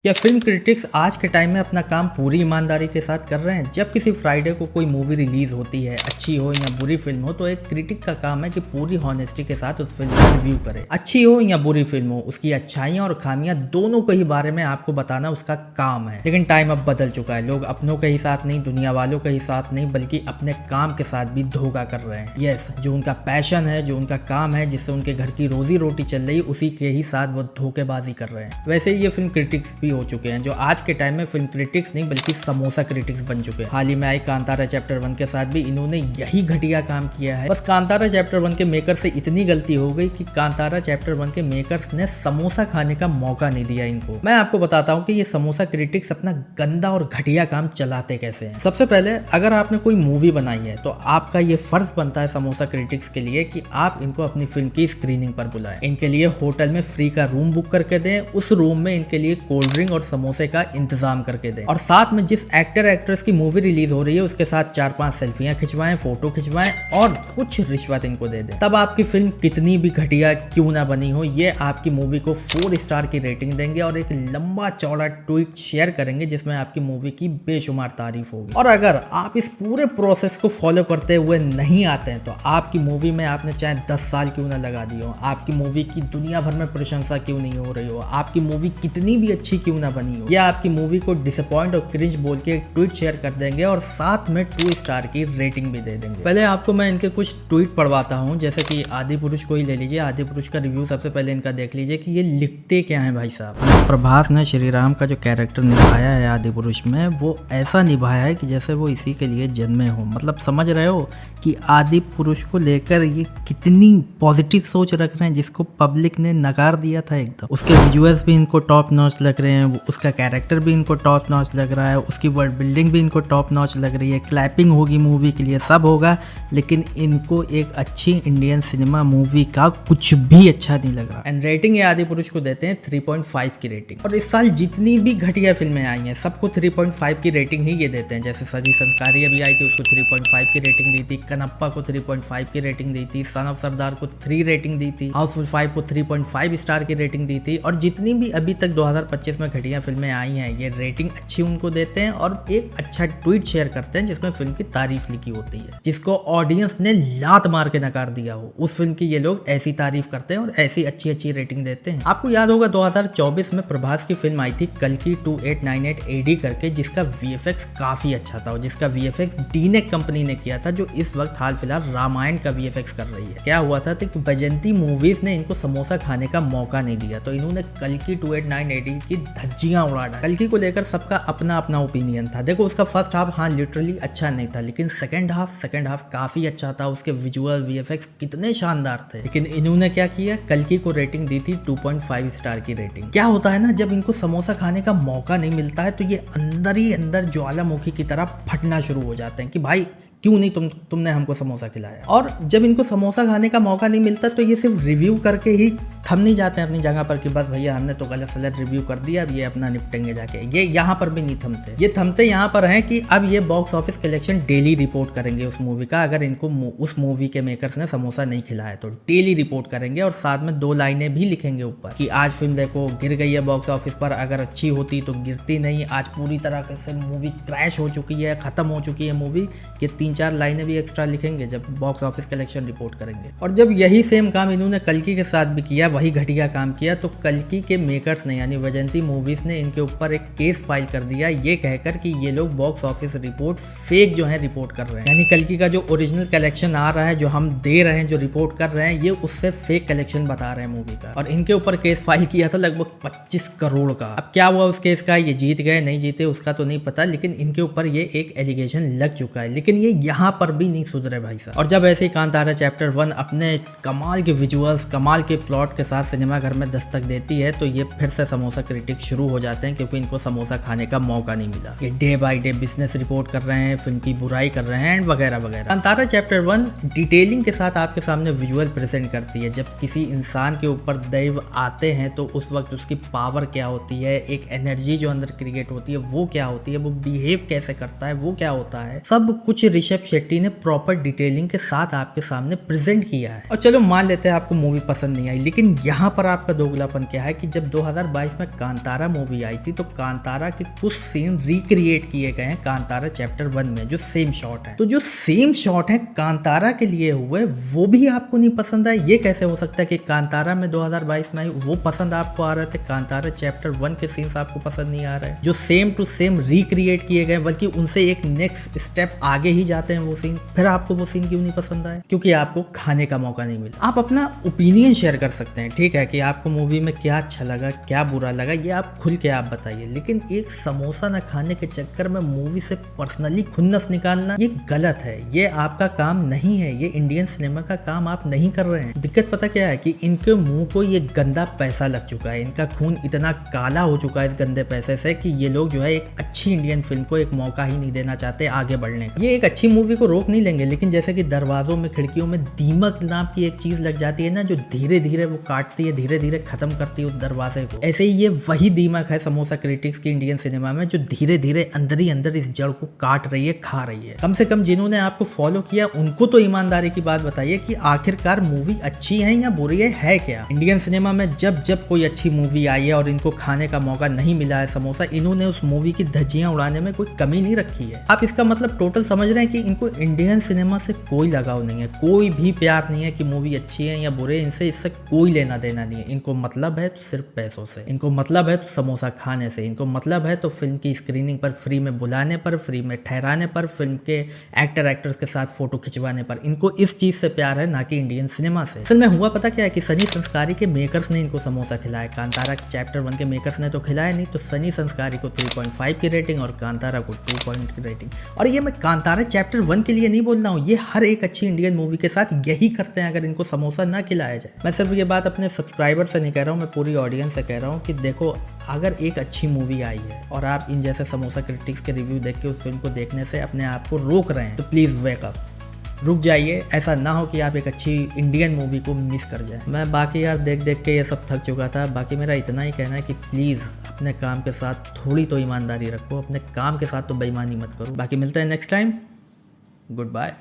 क्या film critics आज के टाइम में अपना काम पूरी ईमानदारी के साथ कर रहे हैं? जब किसी फ्राइडे को कोई मूवी रिलीज होती है, अच्छी हो या बुरी फिल्म हो, तो एक क्रिटिक का काम है कि पूरी हॉनेस्टी के साथ उस फिल्म का रिव्यू करे। अच्छी हो या बुरी फिल्म हो, उसकी अच्छाइयाँ और खामियां दोनों के ही बारे में आपको बताना उसका काम है। लेकिन टाइम अब बदल चुका है। लोग अपनों के ही साथ नहीं, दुनिया वालों के ही साथ नहीं, बल्कि अपने काम के साथ भी धोखा कर रहे हैं। यस, जो उनका पैशन है, जो उनका काम है, जिससे उनके घर की रोजी रोटी चल रही, उसी के ही साथ वो धोखेबाजी कर रहे हैं। वैसे ही ये फिल्म क्रिटिक्स भी हो चुके हैं, जो आज के टाइम में फिल्म क्रिटिक्स नहीं बल्कि समोसा क्रिटिक्स बन चुके हैं। हाल ही में आई कांतारा चैप्टर 1 के साथ भी इन्होंने यही घटिया काम किया है। बस कांतारा चैप्टर 1 के मेकर से इतनी गलती हो गई कि कांतारा चैप्टर 1 के मेकर्स ने समोसा खाने का मौका नहीं दिया इनको। मैं आपको बताता हूँ कि ये समोसा क्रिटिक्स अपना गंदा और घटिया काम चलाते कैसे हैं। सबसे पहले, अगर आपने कोई मूवी बनाई है तो आपका ये फर्ज बनता है समोसा क्रिटिक्स के लिए कि आप इनको अपनी फिल्म की स्क्रीनिंग पर बुलाएं। इनके लिए होटल में फ्री का रूम बुक करके दें, उस रूम में इनके लिए कोल्ड ड्रिंक और समोसे का इंतजाम करके दें, और साथ में जिस एक्टर एक्ट्रेस की मूवी रिलीज हो रही है उसके साथ 4-5 सेल्फियां खिंचवाएं, फोटो खिंचवाएं और कुछ रिश्वत इनको दे दें। तब आपकी फिल्म कितनी भी घटिया क्यों ना बनी हो, ये आपकी मूवी को 4 स्टार की रेटिंग देंगे और एक लंबा चौड़ा ट्वीट शेयर करेंगे जिसमें आपकी मूवी की बेशुमार तारीफ होगी। और अगर आप इस पूरे प्रोसेस को फॉलो करते हुए नहीं आते हैं तो आपकी मूवी में आपने चाहे 10 साल क्यों ना लगा दी हो, आपकी मूवी की दुनिया भर में प्रशंसा क्यों नहीं हो रही हो, आपकी मूवी कितनी भी अच्छी क्यों ना बनी हो, या आपकी मूवी को डिसअपॉइंट और क्रिंज बोल के एक ट्वीट शेयर कर देंगे और साथ में 2 स्टार की रेटिंग भी दे देंगे। पहले आपको मैं इनके कुछ ट्वीट पढ़वाता हूं, जैसे कि आदि पुरुष को ही ले लीजिए। आदि पुरुष का रिव्यू सबसे पहले इनका देख लीजिए कि ये लिखते क्या हैं भाई साहब। प्रभास ने श्री राम का जो कैरेक्टर निभाया है आदि पुरुष में, वो ऐसा निभाया है कि जैसे वो इसी के लिए जन्मे हो। मतलब समझ रहे हो कि आदि पुरुष को लेकर ये कितनी पॉजिटिव सोच रख रहे हैं, जिसको पब्लिक ने नकार दिया था एकदम। उसके विजुअल्स भी इनको टॉप नॉच लग रहे हैं, उसका कैरेक्टर भी इनको टॉप नॉच लग रहा है, उसकी वर्ल्ड बिल्डिंग भी इनको टॉप नॉच लग रही है, क्लैपिंग होगी मूवी के लिए, सब होगा, लेकिन इनको एक अच्छी इंडियन सिनेमा मूवी का कुछ भी अच्छा नहीं लग रहा। एंड रेटिंग ये आदि पुरुष को देते हैं 3.5 की रेटिंग। और इस साल जितनी भी घटिया फिल्में आई हैं सबको 3.5 की रेटिंग ही ये देते हैं। जैसे सजी संस्कारी अभी आई थी, उसको 3.5 की रेटिंग दी थी, कनप्पा को 3.5 की रेटिंग दी थी, सन ऑफ सरदार को 3 रेटिंग दी थी, हाउसफुल 5 को 3.5 स्टार की रेटिंग दी थी। और जितनी भी अभी तक 2025 में घटिया फिल्में आई हैं, ये रेटिंग अच्छी उनको देते हैं और एक अच्छा ट्वीट शेयर करते हैं जिसमें फिल्म की तारीफ लिखी होती है। जिसको ऑडियंस ने लात मार के नकार दिया हो, उस फिल्म की ये लोग ऐसी तारीफ करते हैं और ऐसी अच्छी अच्छी रेटिंग देते हैं। आपको याद होगा 2024 में प्रभास की फिल्म आई थी कल्कि 2898 AD करके, जिसका VFX काफी अच्छा था और जिसका VFX डीनेक कंपनी ने किया था, जो इस वक्त हाल फिलहाल रामायण का VFX कर रही है। क्या हुआ था कि बजंती मूवीज ने इनको समोसा खाने का मौका नहीं दिया, तो इन्होंने कल्कि 2898 AD की धज्जियां उड़ा डाली। कल्कि को लेकर सबका अपना अपना ओपिनियन था। देखो, उसका फर्स्ट हाफ हाँ लिटरली अच्छा नहीं था, लेकिन सेकंड हाफ काफी अच्छा था। उसके विजुअल VFX कितने शानदार थे। लेकिन इन्होंने क्या किया, कल्कि को रेटिंग दी थी 2.5 स्टार की रेटिंग। क्या होता है ना, जब इनको समोसा खाने का मौका नहीं मिलता है तो ये अंदर ही अंदर ज्वालामुखी की तरह फटना शुरू हो जाते हैं कि भाई क्यों नहीं तुमने हमको समोसा खिलाया। और जब इनको समोसा खाने का मौका नहीं मिलता तो ये सिर्फ रिव्यू करके ही थम नहीं जाते हैं अपनी जगह पर कि बस भैया हमने तो गलत सलत रिव्यू कर दिया, अब ये अपना निपटेंगे जाके। ये यहाँ पर भी नहीं थमते। ये थमते यहाँ पर हैं कि अब ये box office collection daily report करेंगे उस मूवी का। अगर इनको उस मूवी के मेकर्स ने समोसा नहीं खिलाया तो डेली रिपोर्ट करेंगे और साथ में 2 लाइनें भी लिखेंगे ऊपर कि आज फिल्म देखो गिर गई है बॉक्स ऑफिस पर, अगर अच्छी होती तो गिरती नहीं, आज पूरी तरह से मूवी क्रैश हो चुकी है, खत्म हो चुकी है मूवी। ये 3-4 लाइनें भी एक्स्ट्रा लिखेंगे जब बॉक्स ऑफिस कलेक्शन रिपोर्ट करेंगे। और जब यही सेम काम इन्होंने कल्कि के साथ भी किया, वही घटिया काम किया, तो कल्कि के मेकर्स ने यानी वजंती मूवीज ने इनके ऊपर एक केस फाइल कर दिया, ये कहकर कि ये लोग बॉक्स ऑफिस रिपोर्ट फेक जो है रिपोर्ट कर रहे हैं। यानी कल्कि का जो ओरिजिनल कलेक्शन आ रहा है, जो हम दे रहे हैं, जो रिपोर्ट कर रहे हैं, ये उससे फेक कलेक्शन बता रहे हैं मूवी का। और इनके ऊपर केस फाइल किया था लगभग 25 करोड़ का। अब क्या हुआ उस केस का, ये जीत गए नहीं जीते उसका तो नहीं पता, लेकिन इनके ऊपर ये एक एलिगेशन लग चुका है। लेकिन ये यहाँ पर भी नहीं सुधरे भाई साहब। और जब ऐसे ही कांतारा चैप्टर 1 अपने कमाल के विजुअल्स, कमाल के प्लॉट के साथ सिनेमा घर में दस्तक देती है, तो ये फिर से समोसा क्रिटिक्स शुरू हो जाते हैं क्योंकि इनको समोसा खाने का मौका नहीं मिला। ये day by day business report कर रहे हैं, फिल्म की बुराई कर रहे हैं एंड वगैरह वगैरह। कांतारा चैप्टर 1 डिटेलिंग के साथ आपके सामने विजुअल प्रेजेंट करती है। जब किसी इंसान के ऊपर दैव आते हैं तो उस वक्त उसकी पावर क्या होती है, एक एनर्जी जो अंदर क्रिएट होती है वो क्या होती है, वो बिहेव कैसे करता है, वो क्या होता है, सब कुछ ऋषभ शेट्टी ने प्रॉपर डिटेलिंग के साथ आपके सामने प्रेजेंट किया है। और चलो मान लेते हैं आपको मूवी पसंद नहीं आई, लेकिन लेकिन यहाँ पर आपका दोगलापन क्या है कि जब 2022 में कांतारा मूवी आई थी तो कांतारा के कुछ सीन रिक्रिएट किए गए हैं कांतारा चैप्टर 1 में, जो सेम शॉट है। तो जो सेम शॉट है कांतारा के लिए हुए वो भी आपको नहीं पसंद आए। ये कैसे हो सकता है कि कांतारा में 2022 में आई वो पसंद आपको आ रहे थे, कांतारा चैप्टर 1 के सीन्स आपको पसंद नहीं आ रहे हैं, जो सेम टू सेम रिक्रिएट किए गए, बल्कि उनसे एक नेक्स्ट स्टेप आगे ही जाते हैं वो सीन, फिर आपको वो सीन क्यों नहीं पसंद आए? क्योंकि आपको खाने का मौका नहीं मिला। आप अपना ओपिनियन शेयर कर सकते हैं, ठीक है, कि आपको मूवी में क्या अच्छा लगा क्या बुरा लगा, ये आप खुल के आप बताइए, लेकिन एक समोसा न खाने के चक्कर में मूवी से पर्सनली खुन्नस निकालना ये गलत है। ये आपका काम नहीं है, ये इंडियन सिनेमा का काम आप नहीं कर रहे हैं। दिक्कत पता क्या है कि इनके मुंह को ये गंदा पैसा लग चुका है, इनका खून इतना काला हो चुका है इस गंदे पैसे से कि ये लोग जो है एक अच्छी इंडियन फिल्म को एक मौका ही नहीं देना चाहते आगे बढ़ने का। ये एक अच्छी मूवी को रोक नहीं लेंगे, लेकिन जैसे कि दरवाजों में खिड़कियों में दीमक नाम की एक चीज लग जाती है ना, जो धीरे धीरे वो काटती है, धीरे धीरे खत्म करती है उस दरवाजे को, ऐसे ही ये वही दीमक है समोसा क्रिटिक्स की इंडियन सिनेमा में, जो धीरे धीरे अंदर ही अंदर इस जड़ को काट रही है, खा रही है। कम से कम जिन्होंने आपको फॉलो किया उनको तो ईमानदारी की बात बताइए कि आखिरकार मूवी अच्छी है या बुरी है क्या? इंडियन सिनेमा में जब जब कोई अच्छी मूवी आई है और इनको खाने का मौका नहीं मिला है समोसा, इन्होंने उस मूवी की धज्जियां उड़ाने में कोई कमी नहीं रखी है। आप इसका मतलब टोटल समझ रहे हैं कि इनको इंडियन सिनेमा से कोई लगाव नहीं है, कोई भी प्यार नहीं है कि मूवी अच्छी है या बुरे, इनसे इससे कोई लेना देना नहीं है। इनको मतलब है तो सिर्फ पैसों से, इनको मतलब है तो समोसा खाने से, इनको मतलब है तो फिल्म की स्क्रीनिंग पर फ्री में बुलाने पर, फ्री में ठहराने पर, फिल्म के एक्टर्स के साथ फोटो खिंचवाने पर। इनको इस चीज से प्यार है, ना कि इंडियन सिनेमा से। असल में हुआ पता क्या है कि सनी संस्कारी के मेकर्स ने इनको समोसा खिलाया, कांतारा चैप्टर 1 के मेकर्स ने तो खिलाया नहीं, तो सनी संस्कारी को 3.5 की रेटिंग और कांतारा को 2 पॉइंट की रेटिंग। और ये मैं कांतारा चैप्टर 1 के लिए नहीं बोल रहा हूँ, ये हर एक अच्छी इंडियन मूवी के साथ यही करते हैं अगर इनको समोसा ना खिलाया जाए। मैं सिर्फ ये बात अपने सब्सक्राइबर से नहीं कह रहा हूँ, मैं पूरी ऑडियंस से कह रहा हूँ कि देखो, अगर एक अच्छी मूवी आई है और आप इन जैसे समोसा क्रिटिक्स के रिव्यू देख के उस फिल्म को देखने से अपने आप को रोक रहे हैं, तो प्लीज़ वेक अप, रुक जाइए। ऐसा ना हो कि आप एक अच्छी इंडियन मूवी को मिस कर जाए। मैं बाकी यार देख देख के ये सब थक चुका था। बाकी मेरा इतना ही कहना है कि प्लीज़ अपने काम के साथ थोड़ी तो ईमानदारी रखो, अपने काम के साथ तो बेईमानी मत करो। बाकी मिलते हैं नेक्स्ट टाइम, गुड बाय।